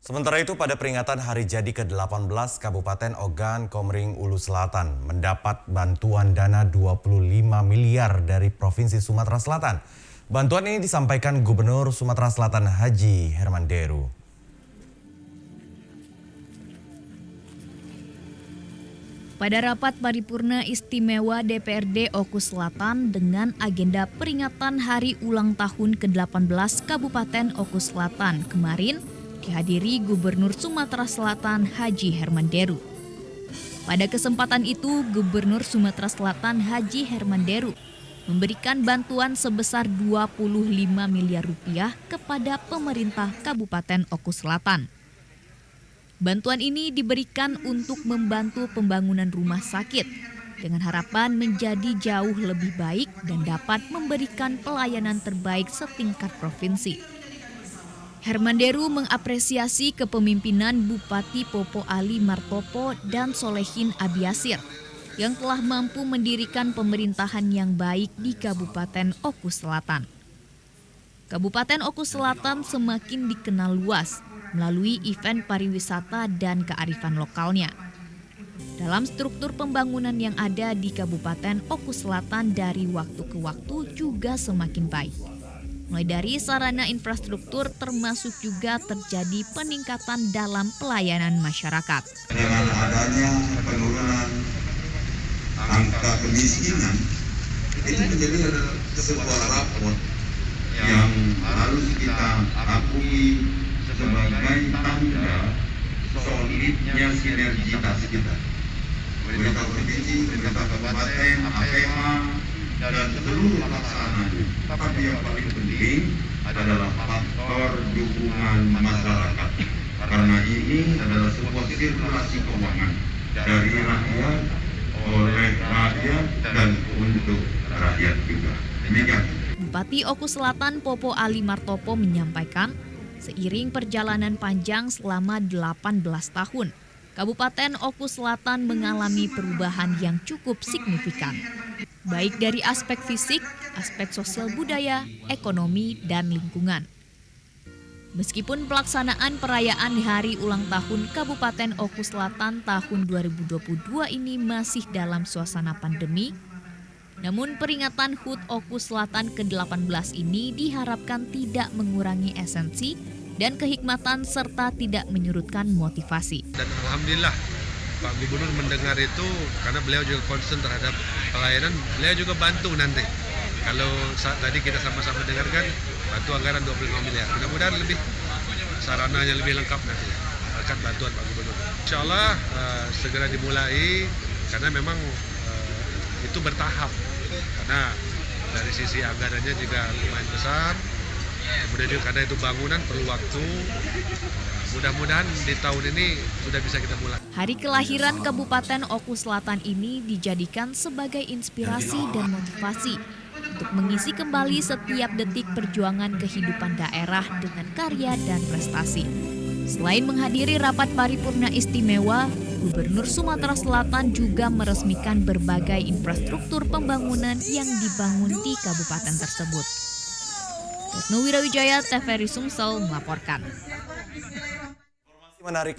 Sementara itu pada peringatan hari jadi ke-18 Kabupaten Ogan Komering Ulu Selatan mendapat bantuan dana 25 miliar dari Provinsi Sumatera Selatan. Bantuan ini disampaikan Gubernur Sumatera Selatan Haji Herman Deru. Pada rapat paripurna istimewa DPRD Oku Selatan dengan agenda peringatan hari ulang tahun ke-18 Kabupaten Oku Selatan kemarin dihadiri Gubernur Sumatera Selatan Haji Herman Deru. Pada kesempatan itu, Gubernur Sumatera Selatan Haji Herman Deru memberikan bantuan sebesar 25 miliar rupiah kepada pemerintah Kabupaten Oku Selatan. Bantuan ini diberikan untuk membantu pembangunan rumah sakit dengan harapan menjadi jauh lebih baik dan dapat memberikan pelayanan terbaik setingkat provinsi. Herman Deru mengapresiasi kepemimpinan Bupati Popo Ali Martopo dan Solehin Abiasir yang telah mampu mendirikan pemerintahan yang baik di Kabupaten Oku Selatan. Kabupaten Oku Selatan semakin dikenal luas melalui event pariwisata dan kearifan lokalnya. Dalam struktur pembangunan yang ada di Kabupaten Oku Selatan dari waktu ke waktu juga semakin baik. Mulai dari sarana infrastruktur termasuk juga terjadi peningkatan dalam pelayanan masyarakat. Dengan adanya penurunan angka kemiskinan, ini menjadi sebuah rapor yang harus kita akui sebagai tanda solidnya sinergitas kita. Pemerintah provinsi, pemerintah kabupaten, APMA, dan seluruh pelaksananya. Tapi yang paling penting adalah faktor dukungan masyarakat. Karena ini adalah sebuah sirkulasi keuangan dari rakyat, oleh rakyat, dan untuk rakyat juga. Demikian. Bupati Oku Selatan Popo Ali Martopo menyampaikan, seiring perjalanan panjang selama 18 tahun, Kabupaten Oku Selatan mengalami perubahan yang cukup signifikan, baik dari aspek fisik, aspek sosial budaya, ekonomi, dan lingkungan. Meskipun pelaksanaan perayaan Hari Ulang Tahun Kabupaten Oku Selatan tahun 2022 ini masih dalam suasana pandemi, namun peringatan HUT Oku Selatan ke-18 ini diharapkan tidak mengurangi esensi dan kehikmatan serta tidak menyurutkan motivasi. Dan alhamdulillah Pak Gubernur mendengar itu karena beliau juga concern terhadap pelayanan, beliau juga bantu nanti. Kalau tadi kita sama-sama dengarkan bantu anggaran 25 miliar. Mudah-mudahan lebih sarananya lebih lengkap nanti berkat bantuan Pak Gubernur. Insya Allah segera dimulai karena memang itu bertahap. Karena dari sisi anggarannya juga lumayan besar. Kemudian juga karena itu bangunan perlu waktu. Mudah-mudahan di tahun ini sudah bisa kita mulai. Hari kelahiran Kabupaten Oku Selatan ini dijadikan sebagai inspirasi dan motivasi untuk mengisi kembali setiap detik perjuangan kehidupan daerah dengan karya dan prestasi. Selain menghadiri rapat paripurna istimewa, Gubernur Sumatera Selatan juga meresmikan berbagai infrastruktur pembangunan yang dibangun di kabupaten tersebut. Retno Wirawijaya, TVRI Sumsel melaporkan. Menarik